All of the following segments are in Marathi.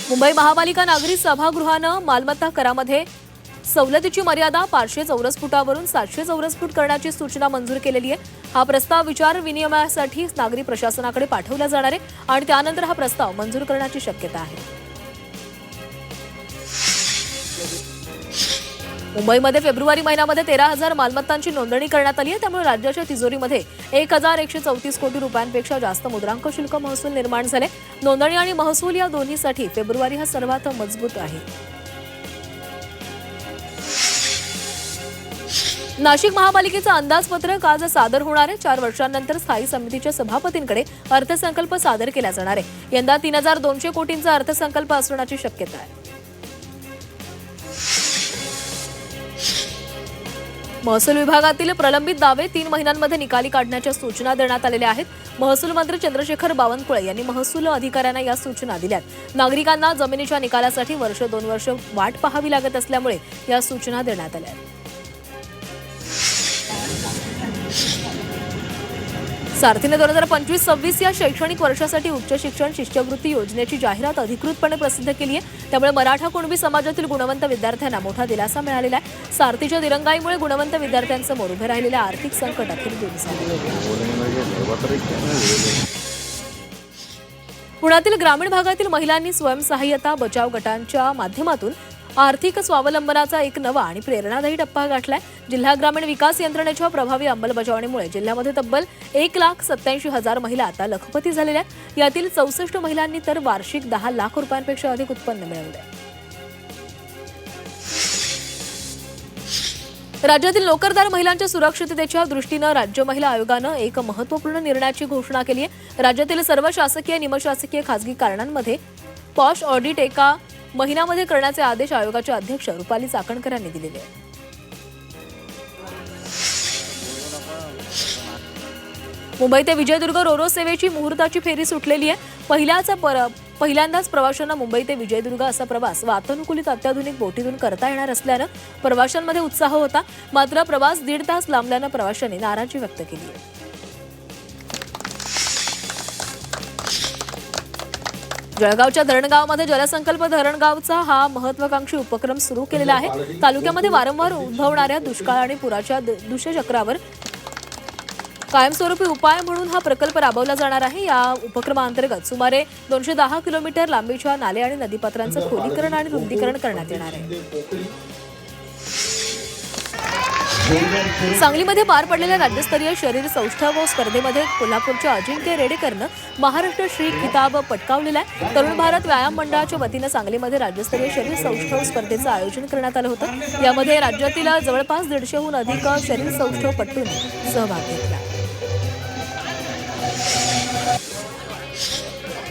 मुंबई महापालिका नागरी सभागृहानं मालमत्ता करामध्ये सवलतीची मर्यादा 500 चौरस फुटावरून 700 चौरस फूट करण्याची सूचना मंजूर केलेली आहे। हा प्रस्ताव विचार विनिमयासाठी नागरी प्रशासनाकडे पाठवला जाणार आहे आणि त्यानंतर हा प्रस्ताव मंजूर करण्याची शक्यता आहे। मुंबईमध्ये फेब्रुवारी महिन्यामध्ये 13,000 मालमत्तांची नोंदणी करण्यात आली आहे। त्यामुळे राज्याच्या तिजोरीमध्ये 1,134 कोटी रुपयांपेक्षा जास्त मुद्रांक शुल्क महसूल निर्माण झाले। नोंदणी आणि महसूल या दोन्हीसाठी फेब्रुवारी हा सर्वात मजबूत आहे। नाशिक महापालिकेचं अंदाजपत्रक आज सादर होणार आहे। 4 वर्षांनंतर स्थायी समितीच्या सभापतींकडे अर्थसंकल्प सादर केला जाणार आहे। यंदा 3,200 कोटींचा अर्थसंकल्प असण्याची शक्यता आहे। महसूल विभागातील प्रलंबित दावे 3 महिन्यांमध्ये निकाली काढण्याच्या सूचना देण्यात आलेल्या आहेत। महसूल मंत्री चंद्रशेखर बावनकुळे यांनी महसूल अधिकाऱ्यांना या सूचना दिल्यात। नागरिकांना जमिनीच्या निकालासाठी 1-2 वर्ष वाट पाहावी लागत असल्यामुळे या सूचना देण्यात आल्या आहेत। सारथीने 2025-26 या शैक्षणिक वर्षासाठी उच्च शिक्षण शिष्यवृत्ती योजनेची जाहिरात अधिकृतपणे प्रसिद्ध केली आहे। त्यामुळे मराठा कुणबी समाजातील गुणवंत विद्यार्थ्यांना मोठा दिलासा मिळालेला आहे। सारथीच्या दिरंगाईमुळे गुणवंत विद्यार्थ्यांसमोर उभे राहिलेले आर्थिक संकट अखेर दूर झाले। पुण्यातील ग्रामीण भागातील महिलांनी स्वयंसहाय्यता बचाव गटांच्या माध्यमातून आर्थिक स्वावलंबनाचा एक नवा आणि प्रेरणादायी टप्पा गाठलाय। जिल्हा ग्रामीण विकास यंत्रणेच्या प्रभावी अंमलबजावणीमुळे जिल्ह्यामध्ये तब्बल 1,87,000 महिला आता लखपती झालेल्या आहेत। यातील 64 महिलांनी तर वार्षिक 10 लाख रुपयांपेक्षा अधिक उत्पन्न मिळवले। राज्यातील नोकरदार महिलांच्या सुरक्षिततेच्या दृष्टीनं राज्य महिला आयोगानं एक महत्त्वपूर्ण निर्णयाची घोषणा केली आहे। राज्यातील सर्व शासकीय निमशासकीय खासगी कारणांमध्ये पॉश ऑडिट एका महिन्यामध्ये करण्याचे आदेश आयोगाचे अध्यक्ष रुपाली चाकणकर यांनी दिलेले आहेत। मुंबई ते विजयदुर्ग रोरो सेवेची मुहूर्ताची फेरी सुटलेली आहे। पहिल्यांदाच प्रवाशांना मुंबई ते विजयदुर्ग असा प्रवास वातानुकूलित अत्याधुनिक बोटीतून करता येणार असल्यानं प्रवाशांमध्ये उत्साह होता। मात्र प्रवास 1.5 तास लांबल्यानं प्रवाशांनी नाराजी व्यक्त केली आहे। जळगावच्या धरणगावमध्ये जलसंकल्प धरणगावचा हा महत्वाकांक्षी उपक्रम सुरू केलेला आहे। तालुक्यामध्ये वारंवार उद्भवणाऱ्या दुष्काळ आणि पुराच्या दुष्चक्रावर कायमस्वरूपी उपाय म्हणून हा प्रकल्प राबवला जाणार आहे। या उपक्रमांतर्गत सुमारे 210 किलोमीटर लांबीच्या नाले आणि नदीपात्रांचं खोलीकरण आणि रुंदीकरण करण्यात येणार आहे। सांगलीमध्ये पार पडलेल्या राज्यस्तरीय शरीर सौष्ठव स्पर्धेमध्ये कोल्हापूरच्या अजिंक्य रेडेकरनं महाराष्ट्र श्री किताब पटकावलेला आहे। तरुण भारत व्यायाम मंडळाच्या वतीनं सांगलीमध्ये राज्यस्तरीय शरीर सौष्ठव स्पर्धेचं आयोजन करण्यात आलं होतं। यामध्ये राज्यातील जवळपास 150हून अधिक शरीर सौष्ठवपटूंनी सहभाग घेतला।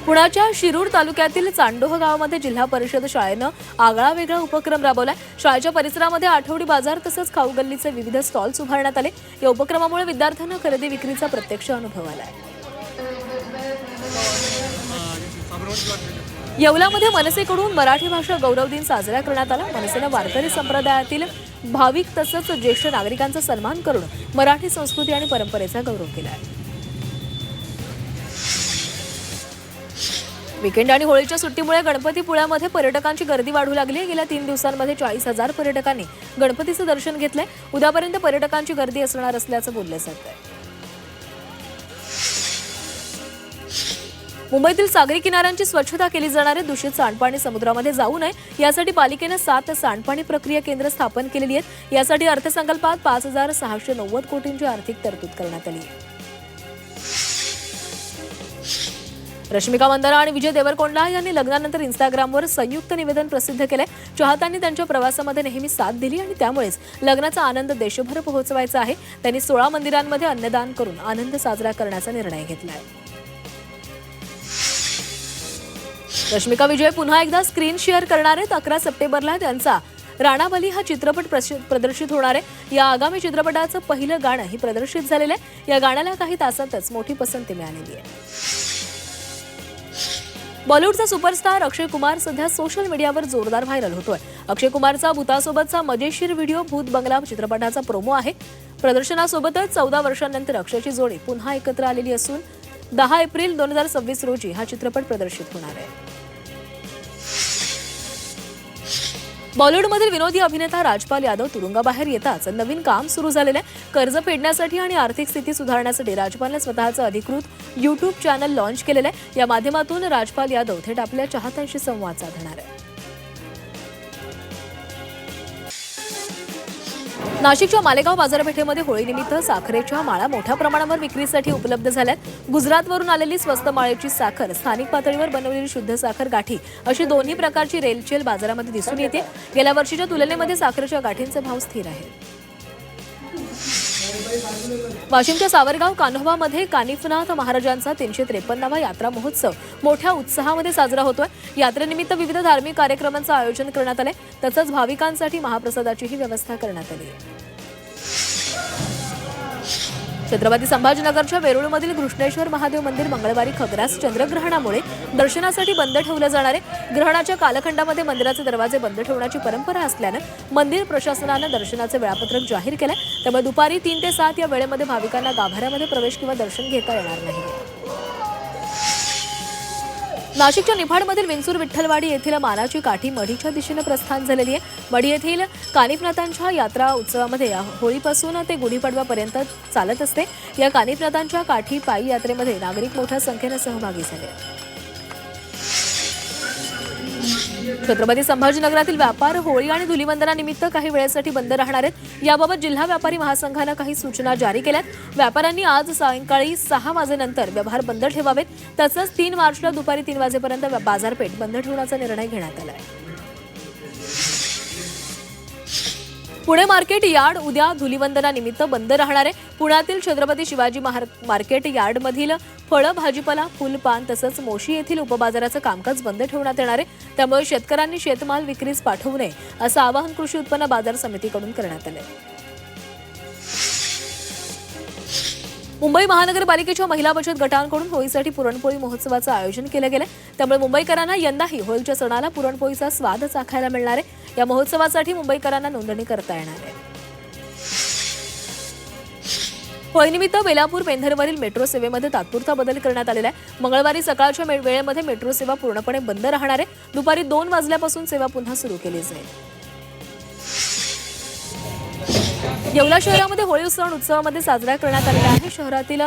पुण्याच्या शिरूर तालुक्यातील चांडोह गावामध्ये जिल्हा परिषद शाळेनं आगळा वेगळा उपक्रम राबवलाय। शाळेच्या परिसरामध्ये आठवडी बाजार तसंच खाऊ गल्लीचे विविध स्टॉल्स उभारण्यात आले। या उपक्रमामुळे विद्यार्थ्यांना खरेदी विक्रीचा प्रत्यक्ष अनुभव आलाय। येवल्यामध्ये मनसेकडून मराठी भाषा गौरव दिन साजरा करण्यात आला। मनसेनं वारकरी संप्रदायातील भाविक तसंच ज्येष्ठ नागरिकांचा सन्मान करून मराठी संस्कृती आणि परंपरेचा गौरव केला आहे। वीकेंड आणि होळीच्या सुट्टीमुळे गणपतीपुळ्यामध्ये पर्यटकांची गर्दी वाढू लागली आहे। गेल्या 3 दिवसांमध्ये 40,000 पर्यटकांनी गणपतीचं दर्शन घेतलंय। उद्यापर्यंत पर्यटकांची गर्दी असणार असल्याचं बोललं जात आहे। मुंबईतील सागरी किनाऱ्यांची स्वच्छता केली जाणार आहे। दूषित सांडपाणी समुद्रामध्ये जाऊ नये यासाठी पालिकेनं 7 सांडपाणी प्रक्रिया केंद्र स्थापन केलेली आहेत। यासाठी अर्थसंकल्पात 5,690 कोटींची आर्थिक तरतूद करण्यात आली आहे। रश्मिका मंदाना आणि विजय देवरकोंडा यांनी लग्नानंतर इंस्टाग्रामवर संयुक्त निवेदन प्रसिद्ध केलंय। चाहत्यांनी त्यांच्या प्रवासामध्ये नेहमी साथ दिली आणि त्यामुळेच लग्नाचा आनंद देशभर पोहोचवायचा आहे। त्यांनी 16 मंदिरांमध्ये अन्नदान करून आनंद साजरा करण्याचा निर्णय घेतलाय। रश्मिका विजय पुन्हा एकदा स्क्रीन शेअर करणार आहेत। 11 सप्टेंबरला त्यांचा राणावली हा चित्रपट प्रदर्शित होणार आहे। या आगामी चित्रपटाचं पहिलं गाणंही प्रदर्शित झालेलं आहे। या गाण्याला काही तासातच मोठी पसंती मिळालेली आहे। बॉलिवूडचा सुपरस्टार अक्षय कुमार सध्या सोशल मीडियावर जोरदार व्हायरल होतोय। अक्षय कुमारचा भूतासोबतचा मजेशीर व्हिडिओ भूत बंगला चित्रपटाचा प्रोमो आहे। प्रदर्शनासोबतच 14 वर्षांनंतर अक्षयची जोडी पुन्हा एकत्र आलेली असून 10 एप्रिल 2026 रोजी हा चित्रपट प्रदर्शित होणार आहे। बॉलिवूडमधील विनोदी अभिनेता राजपाल यादव तुरुंगाबाहेर येताच नवीन काम सुरू झालेलं आहे. कर्ज फेडण्यासाठी आणि आर्थिक स्थिती सुधारण्यासाठी राजपालने स्वतःचं अधिकृत YouTube चॅनल लॉन्च केलेलं आहे. या माध्यमातून राजपाल यादव थेट आपल्या चाहत्यांशी संवाद साधणार आहे. नाशिकच्या मालेगाव बाजारपेठेमध्ये होळीनिमित्त साखरेच्या माळा मोठ्या प्रमाणावर विक्रीसाठी उपलब्ध झाल्यात. गुजरातवरून आलेली स्वस्त माळेची साखर, स्थानिक पातळीवर बनवलेली शुद्ध साखर गाठी अशी दोन्ही प्रकारची रेलचेल बाजारामध्ये दिसून येते. गेल्या वर्षीच्या तुलनेमध्ये साखरेच्या गाठींचे भाव स्थिर आहेत. वाशिमच्या सावरगाव कान्होबामध्ये कानिफनाथ महाराजांचा 353वा यात्रा महोत्सव मोठ्या उत्साहामध्ये साजरा होतोय. यात्रेनिमित्त विविध धार्मिक कार्यक्रमांचं आयोजन करण्यात आलंय. तसंच भाविकांसाठी महाप्रसादाचीही व्यवस्था करण्यात आली आहे. छत्रपती संभाजीनगरच्या वेरूळमधील कृष्णेश्वर महादेव मंदिर मंगळवारी खग्रास चंद्रग्रहणामुळे दर्शनासाठी बंद ठेवलं जाणार आहे. ग्रहणाच्या कालखंडामध्ये मंदिराचे दरवाजे बंद ठेवण्याची परंपरा असल्यानं मंदिर प्रशासनानं दर्शनाचे वेळापत्रक जाहीर केलंय. त्यामुळे दुपारी 3 ते 7 या वेळेमध्ये भाविकांना गाभाऱ्यामध्ये प्रवेश किंवा दर्शन घेता येणार नाही. नाशिकच्या निफाडमधील विंचूर विठ्ठलवाडी येथील मानाची काठी मढीच्या दिशेनं प्रस्थान झालेली आहे. मढी येथील कानिफनाथांच्या यात्रा उत्सवामध्ये होळीपासून ते गुढीपाडव्यापर्यंत चालत असते. या कानिफनाथांच्या काठी पायी यात्रेमध्ये नागरिक मोठ्या संख्येनं सहभागी झाले. छत्रपती संभाजीनगरातील व्यापार होळी आणि धुलीवंदनानिमित्त काही वेळेसाठी बंद राहणार आहेत. याबाबत जिल्हा व्यापारी महासंघानं काही सूचना जारी केल्यात. व्यापाऱ्यांनी आज सायंकाळी 6 वाजेनंतर व्यवहार बंद ठेवावेत. तसंच 3 मार्चला दुपारी 3 वाजेपर्यंत बाजारपेठ बंद ठेवण्याचा निर्णय घेण्यात आला आहे. पुणे मार्केट यार्ड उद्या धुलीवंदनानिमित्त बंद राहणार आहे. पुण्यातील छत्रपती शिवाजी मार्केट यार्डमधील फळं, भाजीपाला, फुलपान तसंच मोशी येथील उपबाजाराचं कामकाज बंद ठेवण्यात येणार आहे. त्यामुळे शेतकऱ्यांनी शेतमाल विक्रीस पाठवू नये असं आवाहन कृषी उत्पन्न बाजार समितीकडून करण्यात आलं आहे. मुंबई महानगरपालिकेच्या महिला बचत गटांकडून होळीसाठी पुरणपोळी महोत्सवाचं आयोजन केलं गेलं. त्यामुळे मुंबईकरांना यंदाही होळीच्या सणाला पुरणपोळीचा स्वाद चाखायला मिळणार आहे. या महोत्सवासाठी मुंबईकरांना नोंदणी करता येणार आहे. होळीनिमित्त बेलापूर पेंधरवरील मेट्रो सेवेमध्ये तात्पुरता बदल करण्यात आलेला आहे. मंगळवारी सकाळच्या वेळेमध्ये मेट्रो सेवा पूर्णपणे बंद राहणार आहे. दुपारी 2 वाजल्यापासून सेवा पुन्हा सुरू केली जाईल. येवला शहरामध्ये होळी सण उत्सवामध्ये साजरा करण्यात आलेला आहे. शहरातील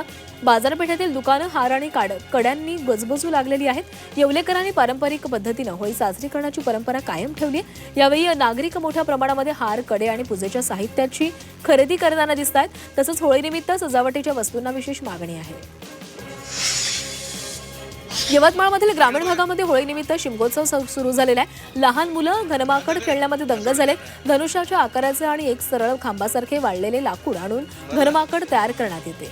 बाजारपेठेतील दुकानं हार आणि कड्यांनी गजबजू लागलेली आहेत. येवलेकरांनी पारंपरिक पद्धतीनं होळी साजरी करण्याची परंपरा कायम ठेवली आहे. यावेळी नागरिक मोठ्या प्रमाणामध्ये हार, कडे आणि पूजेच्या साहित्याची खरेदी करताना दिसत आहेत. तसंच होळीनिमित्त सजावटीच्या वस्तूंना विशेष मागणी आहे. यवतमाळमधील ग्रामीण भागामध्ये होळीनिमित्त शिमगोत्सव सुरू झालेला आहे. लहान मुलं घनमाकड खेळण्यामध्ये दंग झाले. धनुष्याच्या आकाराचे आणि एक सरळ खांबासारखे वाळलेले लाकूड आणून घनमाकड तयार करण्यात येते.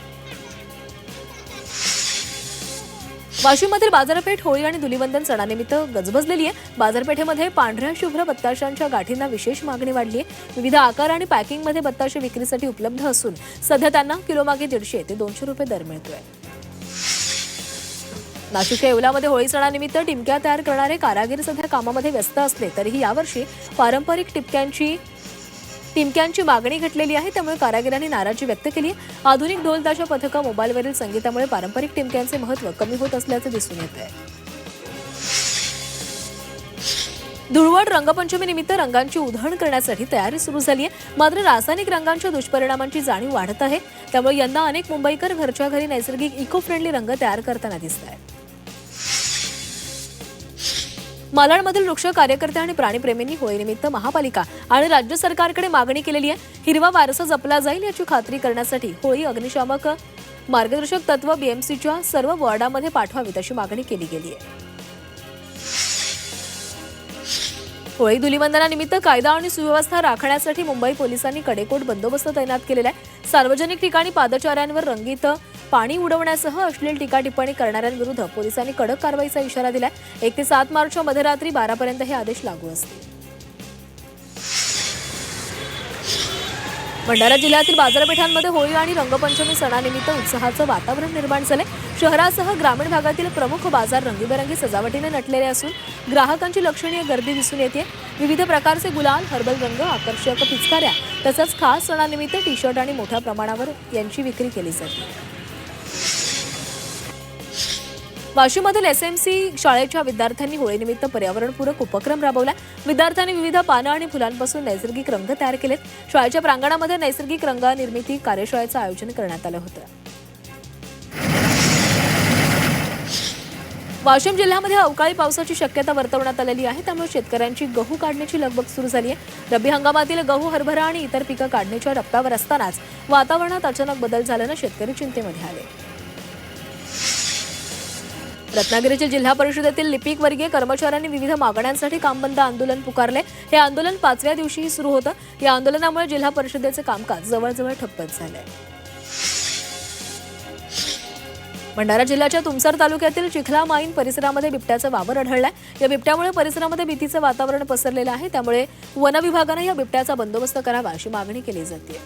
वाशिममधील बाजारपेठ होळी आणि धुलीवंदन सणानिमित्त गजबजलेली आहे. बाजारपेठेमध्ये पांढऱ्या शुभ्र बत्ताशांच्या गाठींना विशेष मागणी वाढली आहे. विविध आकार आणि पॅकिंगमध्ये बत्ताशे विक्रीसाठी उपलब्ध असून सध्या त्यांना किलोमागे 150 ते 200 रुपये दर मिळतोय. नाशिकच्या येवल्यामध्ये होळी सणानिमित्त टिमक्या तयार करणारे कारागीर सध्या कामामध्ये व्यस्त असले तरीही यावर्षी पारंपरिक टिमक्यांची मागणी घटलेली आहे. त्यामुळे कारागिरांनी नाराजी व्यक्त केली आहे. आधुनिक ढोल ताशा पथकं, मोबाईलवरील संगीतामुळे पारंपरिक टिमक्यांचे महत्त्व कमी होत असल्याचे दिसून येत आहे. धुळवड रंगपंचमीनिमित्त रंगांची उधळण करण्यासाठी तयारी सुरू झाली आहे. मात्र रासायनिक रंगांच्या दुष्परिणामांची जाणीव वाढत आहे. त्यामुळे यंदा अनेक मुंबईकर घरच्या घरी नैसर्गिक इको फ्रेंडली रंग तयार करताना दिसत आहेत. मालाडमधील वृक्ष कार्यकर्ते आणि प्राणीप्रेमींनी होळीनिमित्त महापालिका आणि राज्य सरकारकडे मागणी केलेली आहे. हिरवा वारसा जपला जाईल याची खात्री करण्यासाठी होळी अग्निशामक मार्गदर्शक तत्व बीएमसीच्या सर्व वॉर्डामध्ये पाठवावीत अशी मागणी केली गेली आहे. होळी धुलीवंदनानिमित्त कायदा आणि सुव्यवस्था राखण्यासाठी मुंबई पोलिसांनी कडेकोट बंदोबस्त तैनात केलेला आहे. सार्वजनिक ठिकाणी पादचाऱ्यांवर रंगीत पाणी उडवण्यासह अश्लील टीका टिप्पणी करणाऱ्यांविरुद्ध पोलिसांनी कडक कारवाईचा इशारा दिलाय. 1 ते 7 मार्चच्या मध्यरात्री 12 पर्यंत हे आदेश लागू असतील. भंडारा जिल्ह्यातील बाजारपेठांमध्ये होळी आणि रंगपंचमी सणानिमित्त उत्साहाचं वातावरण निर्माण झाले. शहरासह ग्रामीण भागातील प्रमुख बाजार रंगीबेरंगी सजावटीने नटलेले असून ग्राहकांची लक्षणीय गर्दी दिसून येते. विविध प्रकारचे गुलाल, हर्बल रंग, आकर्षक पिचकाऱ्या तसंच खास सणानिमित्त टी शर्ट आणि मोठ्या प्रमाणावर यांची विक्री केली जाते. वाशीमधील एसएमसी शाळेच्या विद्यार्थ्यांनी होळीनिमित्त पर्यावरणपूरक उपक्रम राबवला। विद्यार्थ्यांनी विविध पानं आणि फुलांपासून नैसर्गिक रंग तयार केलेत। शाळेच्या प्रांगणामध्ये नैसर्गिक रंग निर्मिती कार्यशाळेचं आयोजन करण्यात आलं होतं। वाशिम जिल्ह्यामध्ये अवकाळी पावसाची शक्यता वर्तवण्यात आलेली आहे, त्यामुळे शेतकऱ्यांची गहू काढण्याची लगबग सुरू झाली आहे। रब्बी हंगामातील गहू, हरभरा आणि इतर पिकं काढण्याच्या टप्प्यावर असतानाच वातावरणात अचानक बदल झाल्यानं शेतकरी चिंतेमध्ये आले। रत्नागिरीच्या जिल्हा परिषदेतील लिपिक वर्गीय कर्मचाऱ्यांनी विविध मागण्यांसाठी कामबंद आंदोलन पुकारले। हे आंदोलन 5व्या दिवशीही सुरू होतं। या आंदोलनामुळे जिल्हा परिषदेचे कामकाज जवळजवळ ठप्पच झाले। भंडारा जिल्ह्याच्या तुमसर तालुक्यातील चिखला माईन परिसरामध्ये बिबट्याचा वावर आढळलाय। या बिबट्यामुळे परिसरामध्ये भीतीचं वातावरण पसरलेलं आहे, त्यामुळे वन विभागानं या बिबट्याचा बंदोबस्त करावा अशी मागणी केली जाते।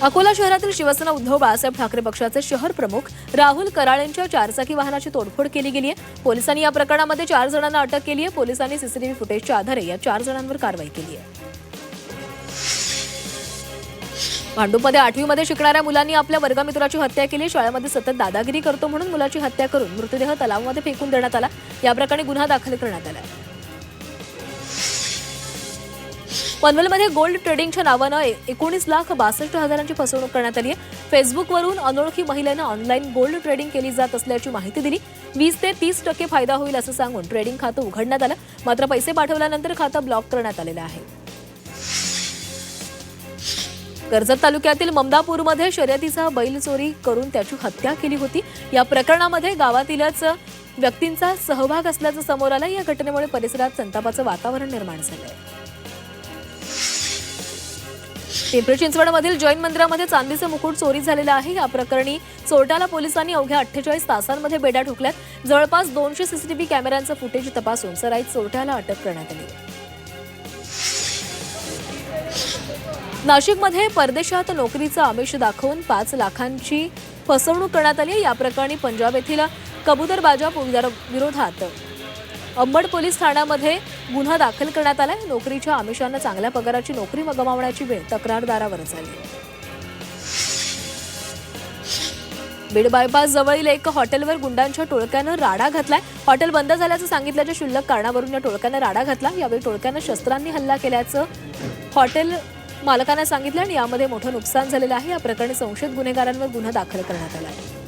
अकोला शहरातील शिवसेना उद्धव बाळासाहेब ठाकरे पक्षाचे शहर प्रमुख राहुल कराळेंच्या चारचाकी वाहनाची तोडफोड केली गेली आहे। पोलिसांनी या प्रकरणामध्ये 4 जणांना अटक केली आहे। पोलिसांनी सीसीटीव्ही फुटेजच्या आधारे या 4 जणांवर कारवाई केली आहे। भांडूपमध्ये 8वीमध्ये शिकणाऱ्या मुलांनी आपल्या वर्गमित्राची हत्या केली। शाळेमध्ये सतत दादागिरी करतो म्हणून मुलाची हत्या करून मृतदेह तलावामध्ये फेकून देण्यात आला। या प्रकरणी गुन्हा दाखल करण्यात आला। पनवेलमध्ये गोल्ड ट्रेडिंगच्या नावानं 19,62,000ची फसवणूक करण्यात आली आहे। फेसबुकवरून अनोळखी महिलेनं ऑनलाईन गोल्ड ट्रेडिंग केली जात असल्याची माहिती दिली। 20 ते 30% फायदा होईल असं सांगून ट्रेडिंग खातं उघडण्यात आलं, मात्र पैसे पाठवल्यानंतर खातं ब्लॉक करण्यात आलेलं आहे। कर्जत तालुक्यातील ममदापूरमध्ये शर्यतीचा बैल चोरी करून त्याची हत्या केली होती। या प्रकरणामध्ये गावातीलच व्यक्तींचा सहभाग असल्याचं समोर आलं। या घटनेमुळे परिसरात संतापाचं वातावरण निर्माण झालंय। पिंपरी चिंचवडमधील जैन मंदिरामध्ये चांदीचं मुकुट चोरी झालेलं आहे। या प्रकरणी चोरट्याला पोलिसांनी अवघ्या 48 तासांमध्ये बेड्या ठोकल्यात। जवळपास 200 सीसीटीव्ही कॅमेऱ्यांचं फुटेज तपासून सराईत चोरट्याला अटक करण्यात आली। नाशिकमध्ये परदेशात नोकरीचं आमिष दाखवून 5 लाखांची फसवणूक करण्यात आली। या प्रकरणी पंजाब येथील कबूतरबाजा विरोधात अंबड पोलीस ठाण्यामध्ये गुन्हा दाखल करण्यात आलाय। नोकरीच्या आमिषानं चांगल्या पगाराची नोकरी गमावण्याची वेळ तक्रारदारावर झाली। बीड बायपास जवळील एक हॉटेलवर गुंडांच्या टोळक्यानं राडा घातलाय। हॉटेल बंद झाल्याचं सांगितल्याच्या क्षुल्लक कारणावरून या टोळक्यानं राडा घातला। यावेळी टोळक्यानं शस्त्रांनी हल्ला केल्याचं हॉटेल मालकाने सांगितलं आणि यामध्ये मोठं नुकसान झालेलं आहे। या प्रकरणी संशयित गुन्हेगारांवर गुन्हा दाखल करण्यात आला आहे।